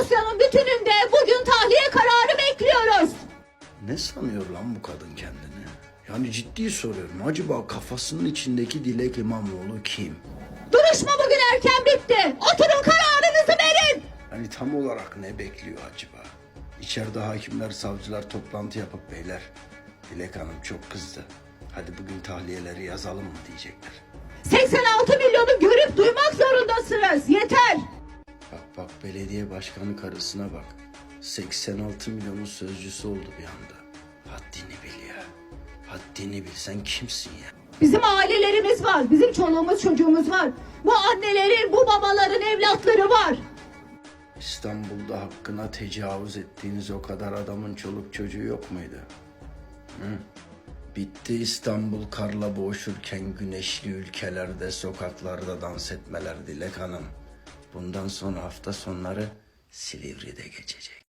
Dosyanın bütününde bugün tahliye kararı bekliyoruz. Ne sanıyor lan bu kadın kendini? Yani ciddi soruyorum. Acaba kafasının içindeki Dilek İmamoğlu kim? Duruşma bugün erken bitti. Oturun kararınızı verin. Hani tam olarak ne bekliyor acaba? İçeride hakimler, savcılar toplantı yapıp beyler, Dilek Hanım çok kızdı, hadi bugün tahliyeleri yazalım mı diyecekler. 86 milyonu görüp duymak zorundasınız. Yeter. Bak belediye başkanı karısına bak. 86 milyonun sözcüsü oldu bir anda. Haddini bil ya. Haddini bil, sen kimsin ya? Bizim ailelerimiz var. Bizim çoluğumuz çocuğumuz var. Bu annelerin, bu babaların evlatları var. İstanbul'da hakkına tecavüz ettiğiniz o kadar adamın çoluk çocuğu yok muydu? Hı? Bitti İstanbul karla boğuşurken güneşli ülkelerde sokaklarda dans etmeler Dilek Hanım. Bundan sonra hafta sonları Silivri'de geçecek.